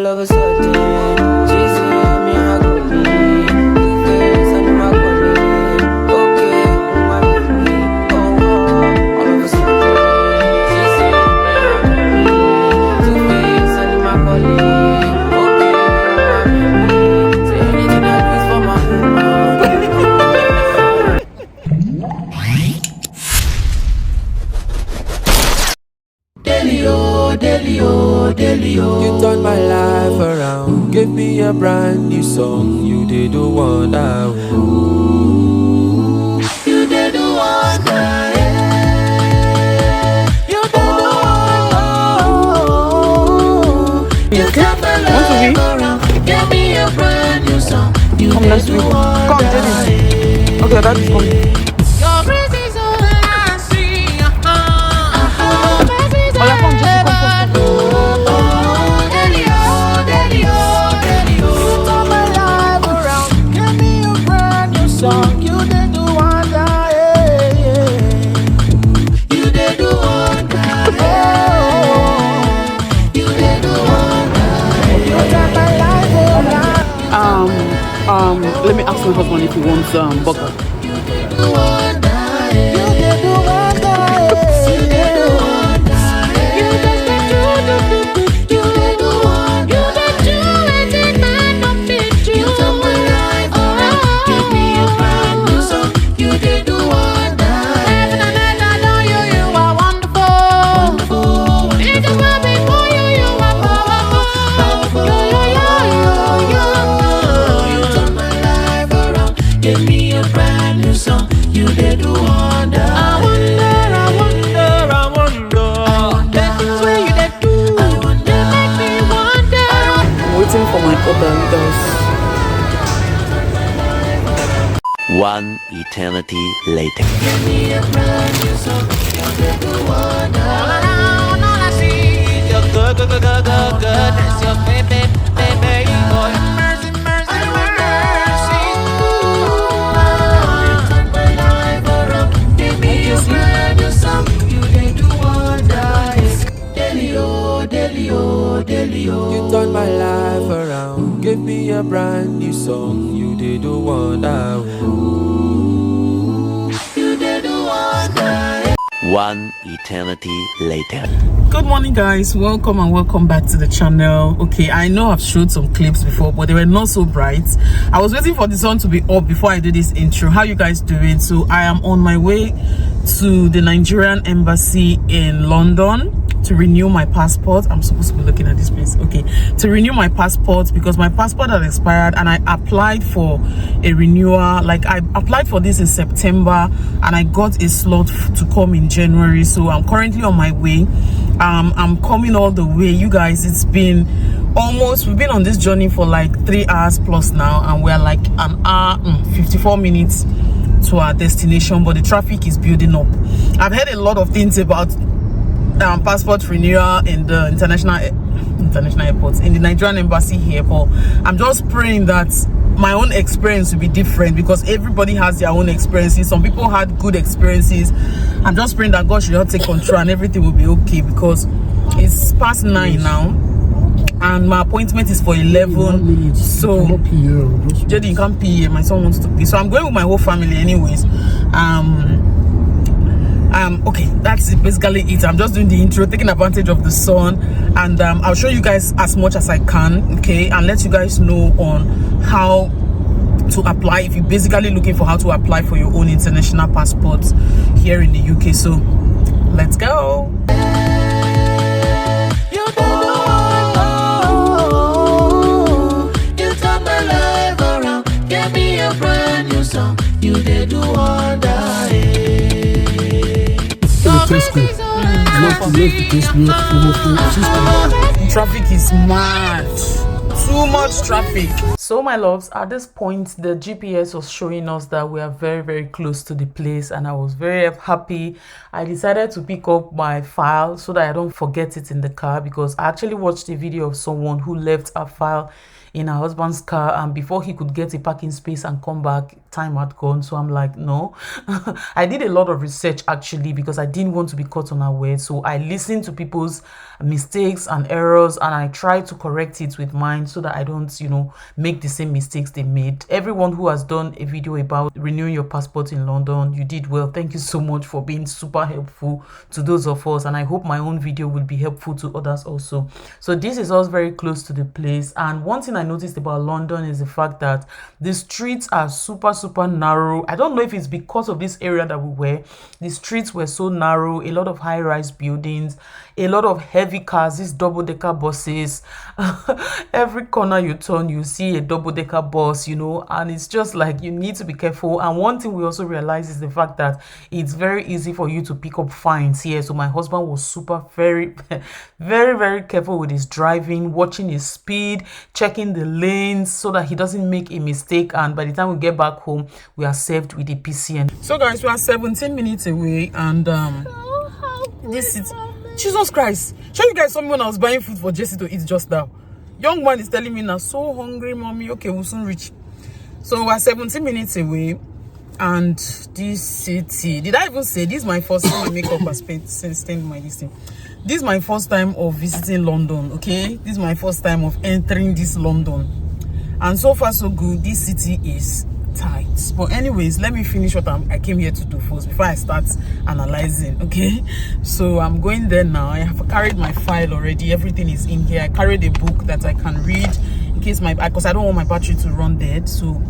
All of a sudden, she see me a goodie. Face and my body. Okay, my baby. Oh, all of a sudden, she see me a goodie. Two face and my body. Okay, my baby. Say anything I do is for my woman. Delio, you turned my life around. Give me a brand new song. You did the wonder. You did the wonder. You did the wonder. You turned my life around. Give me a brand new song. You did the wonder. Come, Dennis. Okay, that's fine. Let me ask my husband if he wants burger. One eternity later. You turned my life around. Give me a brand new song. You did the wonder. You did the wonder. One eternity later. Good morning, guys. Welcome and welcome back to the channel. Okay, I know I've showed some clips before, but they were not so bright. I was waiting for the sun to be up before I do this intro. How you guys doing? So I am on my way to the Nigerian embassy in London to renew my passport. I'm supposed to be looking at this place. Okay, to renew my passport because my passport had expired and I applied for a renewal. Like, I applied for this in September and I got a slot to come in January. So I'm currently on my way. I'm coming all the way, you guys. It's been we've been on this journey for like 3 hours plus now, and we're like an hour 54 minutes to our destination, but the traffic is building up. I've heard a lot of things about passport renewal in the international airports, in the Nigerian embassy here, but I'm just praying that my own experience will be different because everybody has their own experiences. Some people had good experiences. I'm just praying that God should not take control and everything will be okay, because it's past 9 now and my appointment is for 11. So Jedi, you can't pee. My son wants to pee, so I'm going with my whole family anyways. Okay, that's basically it. I'm just doing the intro, taking advantage of the sun, and I'll show you guys as much as I can, okay, and let you guys know on how to apply if you're basically looking for how to apply for your own international passport here in the UK. So let's go. You turned my life around, gave me a brand new song. You did do wonder. Traffic is mad. Too much traffic. So my loves, at this point the GPS was showing us that we are very close to the place, and I was very happy. I decided to pick up my file so that I don't forget it in the car, because I actually watched a video of someone who left a file in her husband's car, and before he could get a parking space and come back, time had gone. So I'm like, no. I did a lot of research actually because I didn't want to be caught unaware. So I listened to people's mistakes and errors and I tried to correct it with mine so that I don't, you know, make the same mistakes they made. Everyone who has done a video about renewing your passport in London, you did well. Thank you so much for being super helpful to those of us, and I hope my own video will be helpful to others also. So this is us very close to the place, and one thing I noticed about London is the fact that the streets are super narrow. I don't know if it's because of this area that we were. The streets were so narrow, a lot of high-rise buildings, a lot of heavy cars, these double-decker buses. Every corner you turn, you see a double-decker bus, you know, and it's just like you need to be careful. And one thing we also realize is the fact that it's very easy for you to pick up fines here. So my husband was very careful with his driving, watching his speed, checking the lanes so that he doesn't make a mistake, and by the time we get back home we are served with a PCN. So guys, we are 17 minutes away, and this is Jesus Christ. Show you guys something when I was buying food for Jesse to eat just now. Young man is telling me now, so hungry mommy. Okay, we'll soon reach. So we're 17 minutes away, and this city, did I even say this is my first time? My makeup has stained my listing. This is my first time of visiting London. Okay, this is my first time of entering this London, and so far so good. This city is tight. But anyways, let me finish what I came here to do first before I start analyzing. Okay, so I'm going there now. I have carried my file already. Everything is in here. I carried a book that I can read in case because I don't want my battery to run dead, so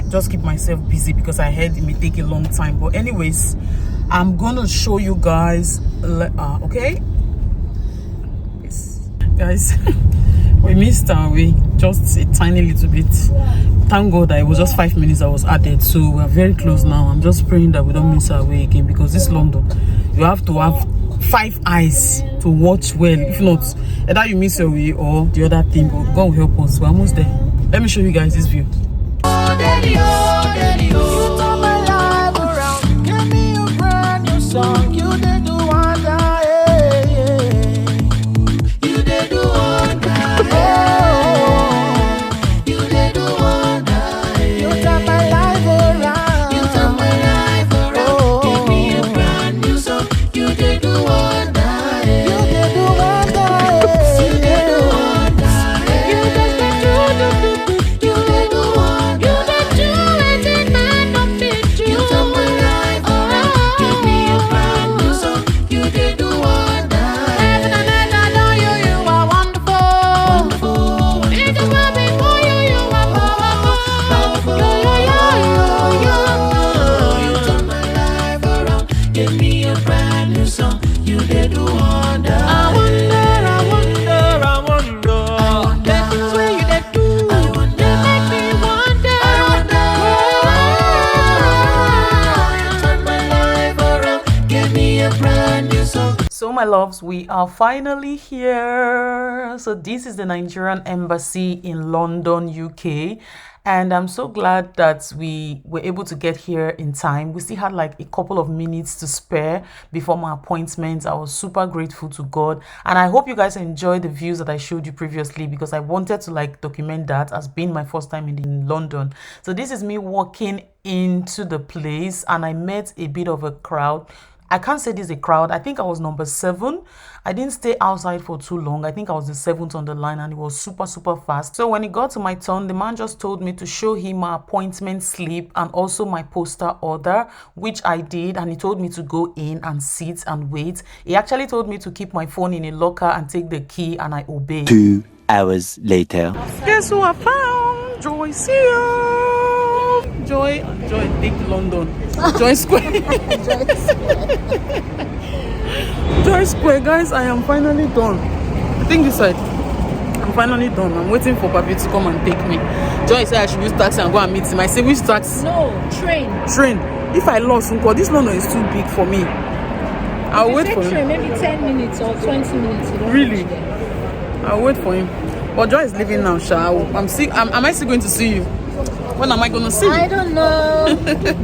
just keep myself busy because I heard it may take a long time. But anyways, I'm gonna show you guys okay, yes guys. We missed our way just a tiny little bit. Thank God that it was just 5 minutes that was added, so we're very close now. I'm just praying that we don't miss our way again, because this London, you have to have 5 eyes to watch well. If not, either you miss your way or the other thing. But God will help us. We're almost there. Let me show you guys this view. So my loves, we are finally here. So this is the Nigerian embassy in London, UK, and I'm so glad that we were able to get here in time. We still had like a couple of minutes to spare before my appointment. I was super grateful to God, and I hope you guys enjoyed the views that I showed you previously, because I wanted to like document that as being my first time in London. So this is me walking into the place, and I met a bit of a crowd. I can't say this is a crowd. I think I was number 7. I didn't stay outside for too long. I think I was the 7th on the line, and it was super fast. So when it got to my turn, the man just told me to show him my appointment slip and also my poster order, which I did, and he told me to go in and sit and wait. He actually told me to keep my phone in a locker and take the key, and I obeyed. 2 hours later. Guess who I found? Joy, see you. Joy, take London. Joy Square. Joy Square, guys. I am finally done. I think this side. I'm finally done. I'm waiting for Papi to come and take me. Joy said I should use taxi and go and meet him. I say, which taxi? No, train. Train. If I lost, this London is too big for me. I'll wait for him. Maybe 10 minutes or 20 minutes. Really? I'll wait for him. But Joy is leaving now, Sha. Am I still going to see you? When am I going to see you? I don't know.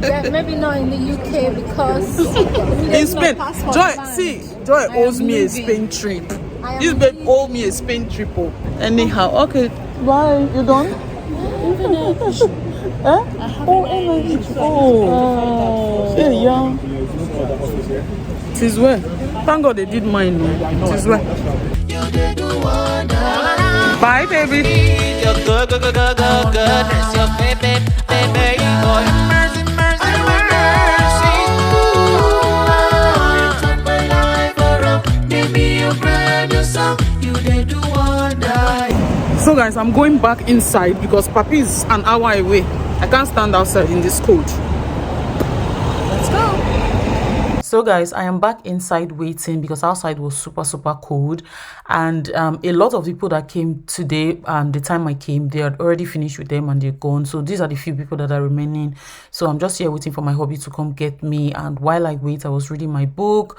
Yeah, maybe not in the UK, because in Spain. Joy owes me a Spain trip. This babe owes me a Spain trip. Anyhow, okay. Bye. You done? Oh, energy. Oh. Hey, yeah. It is well. Thank God they did mine. It is well. Bye, baby. Your good, good, good, good, good, goodness, your baby, baby, boy. Mercy, mercy, mercy. You turn my life around. Give me a brand new song. You did do wonder. So guys, I'm going back inside because Papi is an hour away. I can't stand outside in this cold. Let's go. So guys, I am back inside waiting because outside was super cold, and a lot of people that came today, the time I came, they had already finished with them and they're gone. So these are the few people that are remaining. So I'm just here waiting for my hubby to come get me, and while I wait, I was reading my book,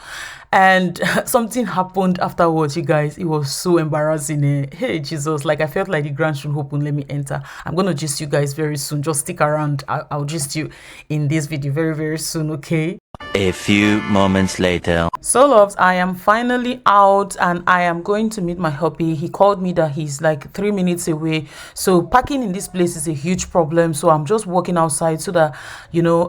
and something happened afterwards, you guys. It was so embarrassing. Hey Jesus, like I felt like the ground should open, let me enter. I'm gonna gist you guys very soon. Just stick around. I'll gist you in this video very soon, okay? A few moments later. So loves, I am finally out and I am going to meet my hubby. He called me that he's like 3 minutes away. So parking in this place is a huge problem. So I'm just walking outside so that, you know,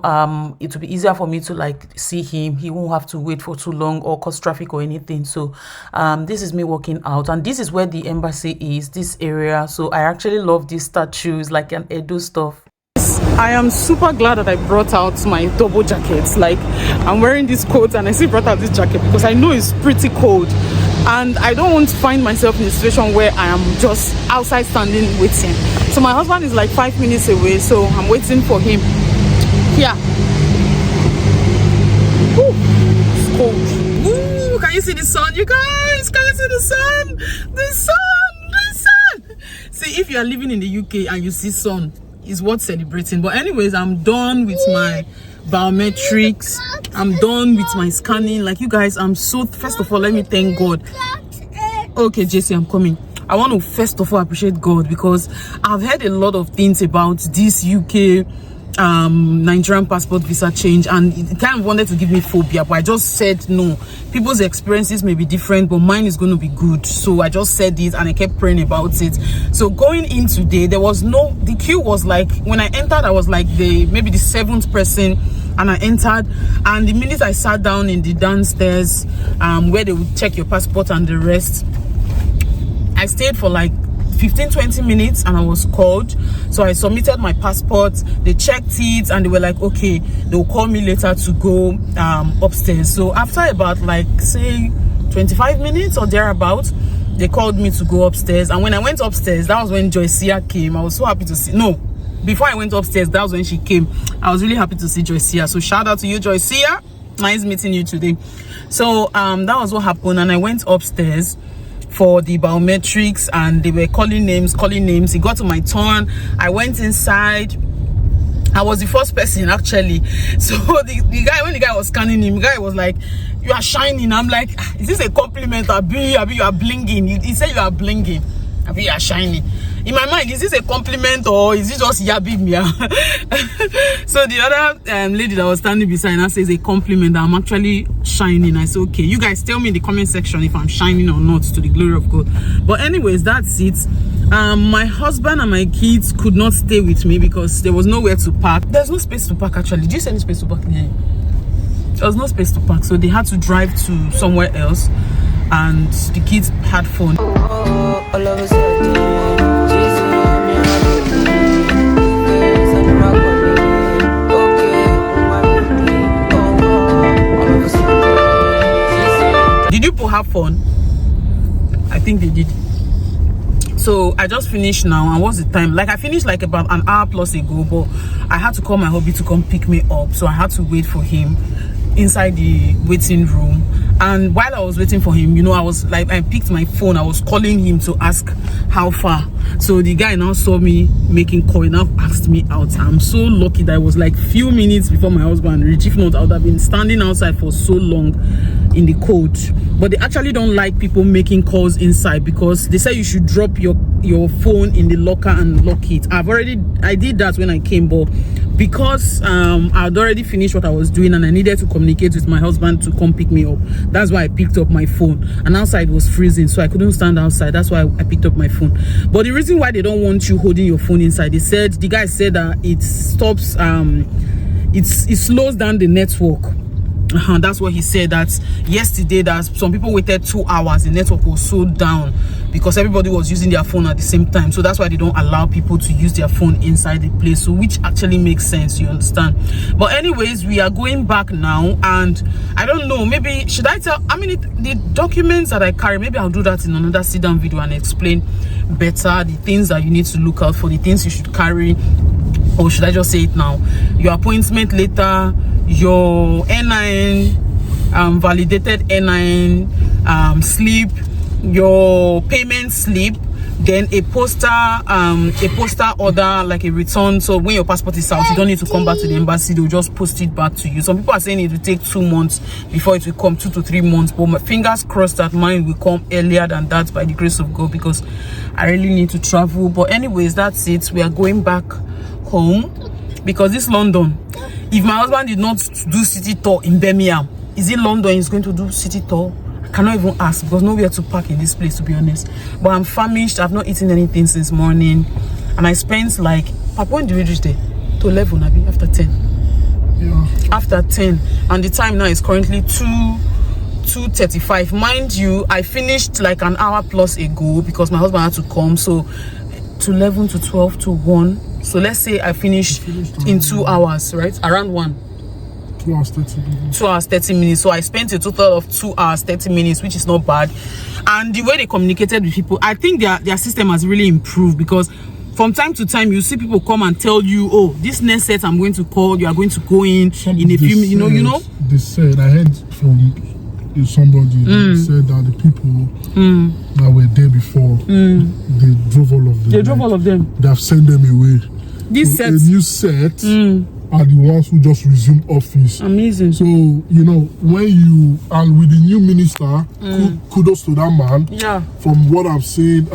it will be easier for me to like see him. He won't have to wait for too long or cause traffic or anything. So this is me walking out, and this is where the embassy is, this area. So I actually love these statues, like an Edo stuff. I am super glad that I brought out my double jackets. Like, I'm wearing this coat and I still brought out this jacket because I know it's pretty cold, and I don't want to find myself in a situation where I am just outside standing waiting. So my husband is like 5 minutes away, so I'm waiting for him. Yeah. Ooh, it's cold. Ooh, can you see the sun, you guys? Can you see the sun? The sun, the sun. See, if you are living in the UK and you see sun, is worth celebrating. But anyways, I'm done with my biometrics. I'm done with my scanning. Like, you guys, I'm so, first of all, let me thank God. Okay, JC, I'm coming. I want to first of all appreciate God because I've heard a lot of things about this UK Nigerian passport visa change, and it kind of wanted to give me phobia, but I just said no. People's experiences may be different, but mine is going to be good. So I just said it and I kept praying about it. So going in today, there was no, the queue was like, when I entered, I was like maybe the 7th person, and I entered, and the minute I sat down in the downstairs where they would check your passport and the rest, I stayed for like 15-20 minutes and I was called. So I submitted my passport, they checked it, and they were like, okay, they'll call me later to go upstairs. So after about like say 25 minutes or thereabout, they called me to go upstairs. And when I went upstairs, that was when Joycia came. I was so happy to see, no, before I went upstairs, that was when she came. I was really happy to see Joycia. So shout out to you, Joycia. Nice meeting you today. So that was what happened, and I went upstairs for the biometrics, and they were calling names. It got to my turn. I went inside. I was the first person actually. So the guy, when the guy was scanning him, the guy was like, "You are shining." I'm like, "Is this a compliment? Abi you are blinging?" He said, "You are blinging. Abi you are shining." In my mind, is this a compliment or is it just yabbing me? So the other lady that was standing beside her says a compliment that I'm actually shining. I said, okay, you guys tell me in the comment section if I'm shining or not, to the glory of God. But anyways, that's it. My husband and my kids could not stay with me because there was nowhere to park. There's no space to park actually. Do you see any space to park? Yeah. There was no space to park, so they had to drive to somewhere else, and the kids had fun. Oh, all of a sudden. Did you people have fun? I think they did. So I just finished now, and what's the time? Like I finished like about an hour plus ago, but I had to call my hubby to come pick me up, so I had to wait for him inside the waiting room. And while I was waiting for him, you know, I was like, I picked my phone, I was calling him to ask how far. So the guy now saw me making call, now asked me out. I'm so lucky that it was like few minutes before my husband reached. If not, I would have been standing outside for so long in the cold. But they actually don't like people making calls inside because they say you should drop your phone in the locker and lock it. I did that when I came, but because I'd already finished what I was doing and I needed to communicate with my husband to come pick me up. That's why I picked up my phone, and outside was freezing, so I couldn't stand outside. That's why I picked up my phone. But the reason why they don't want you holding your phone inside, the guy said that it stops it slows down the network. That's what he said, that yesterday that some people waited 2 hours, the network was so down because everybody was using their phone at the same time. So that's why they don't allow people to use their phone inside the place, so which actually makes sense, you understand. But anyways, we are going back now, and I don't know, maybe should I tell, I mean, the documents that I carry, maybe I'll do that in another sit down video and explain better the things that you need to look out for, the things you should carry. Or should I just say it now? Your appointment letter, your NIN, validated NIN slip, your payment slip, then a postal order, like a return. So when your passport is out, you don't need to come back to the embassy, they'll just post it back to you. Some people are saying it will take 2 months before it will come, 2 to 3 months, but my fingers crossed that mine will come earlier than that by the grace of God, because I really need to travel. But anyways, that's it. We are going back home because this London, if my husband did not do city tour in Birmingham, is it London he's going to do city tour? I cannot even ask because nowhere to park in this place, to be honest. But I'm famished. I've not eaten anything since morning, and I spent like, when did we reach there? To 11, maybe after 10. Yeah, after 10, and the time now is currently 2:35. Mind you, I finished like an hour plus ago because my husband had to come. So to 11 to 12 to 1. So let's say I finished in 2 hours, right? Around 1. 2 hours 30 minutes. 2 hours 30 minutes. So I spent a total of 2 hours 30 minutes, which is not bad. And the way they communicated with people, I think their system has really improved, because from time to time you see people come and tell you, oh, this next set I'm going to call, you are going to go in a few minutes. You know. They said, I heard from somebody said that the people that were there before, they drove all of them. They drove all of them. They have sent them away. This so set, a new set are the ones who just resumed office. Amazing. So you know, when you and with the new minister, kudos to that man. Yeah. From what I've seen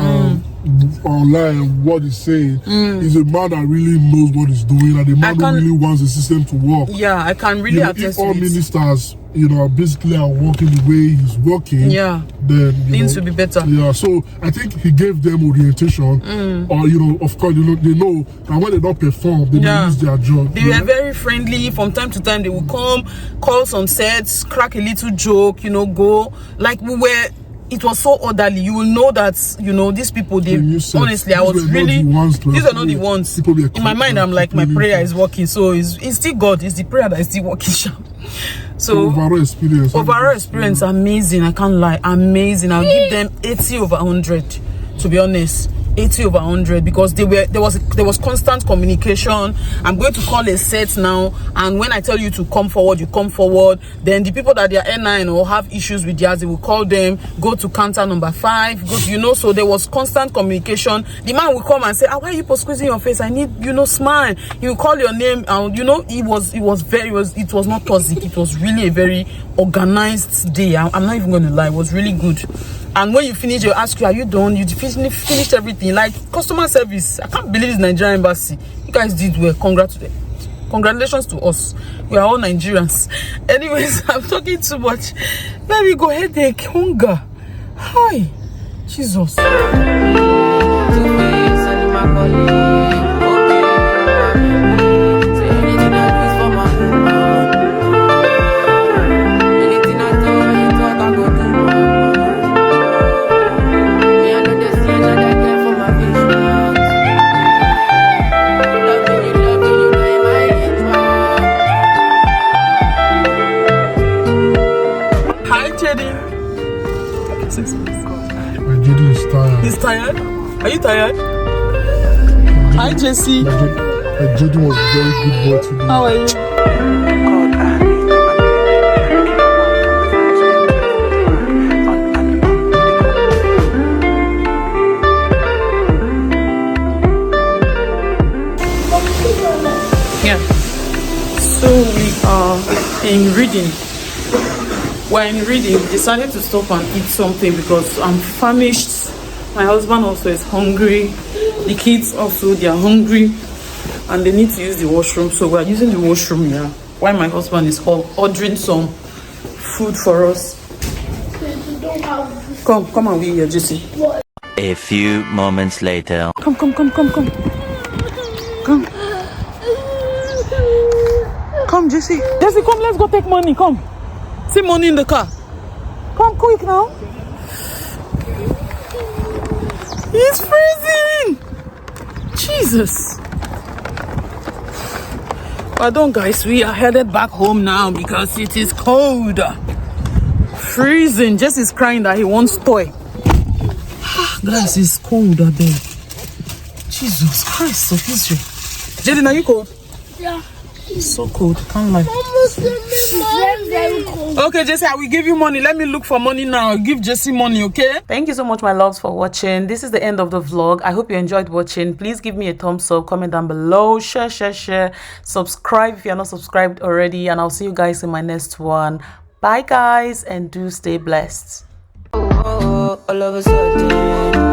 online, what he's saying, he's a man that really knows what he's doing, and the man who really wants the system to work. Yeah, I can really attest to it. If all ministers, you know, basically are working the way he's working, then things will be better. Yeah, so I think he gave them orientation, or you know, of course, you know, they know that when they don't perform, they lose their job. They were very friendly. From time to time, they would come, call some sets, crack a little joke, you know, go like we were. It was so orderly. You will know that, you know, these people, they honestly, I was really, these are not the ones. In my mind, I'm like, my prayer is working. So it's still God. It's the prayer that is still working. So overall experience, amazing. I can't lie, amazing. I'll give them 80/100, to be honest. 80/100, because there was constant communication. I'm going to call a set now, and when I tell you to come forward, you come forward. Then the people that they are N9 or have issues with theirs, they will call them, go to counter number 5, go to, you know. So there was constant communication. The man will come and say, why are you squeezing your face? I need, you know, smile. He will call your name, and you know, it was not toxic. It was really a very organized day. I'm not even going to lie, it was really good. And when you finish, they'll ask you, are you done? You finished everything. Like customer service, I can't believe it's Nigerian embassy. You guys did well. Congratulations to us. We are all Nigerians. Anyways, I'm talking too much. Let me go. Headache, hunger. Hi, Jesus. He's tired. Are you tired? Hi, Jesse. Jaden was a very good boy today. How are you? Yeah. So we are in reading. We're in reading. We decided to stop and eat something because I'm famished. My husband also is hungry. The kids also, they are hungry. and they need to use the washroom, so we're using the washroom here while my husband is ordering some food for us. Come and we here, Jesse. A few moments later. Come. Come, Jesse. Jesse, come, let's go take money. Come. See money in the car. Come quick now. It's freezing. Jesus. Pardon, guys. We are headed back home now because it is cold. Freezing. Jesse's crying that he wants toy. Guys, it's cold out there. Jesus Christ of Israel. Jaden, are you cold? Yeah. It's so cold. Can't lie. Very cold. Okay, Jesse, I will give you money. Let me look for money now. I'll give Jesse money, okay? Thank you so much, my loves, for watching. This is the end of the vlog. I hope you enjoyed watching. Please give me a thumbs up, comment down below, share, subscribe if you're not subscribed already, and I'll see you guys in my next one. Bye, guys, and do stay blessed. All of a sudden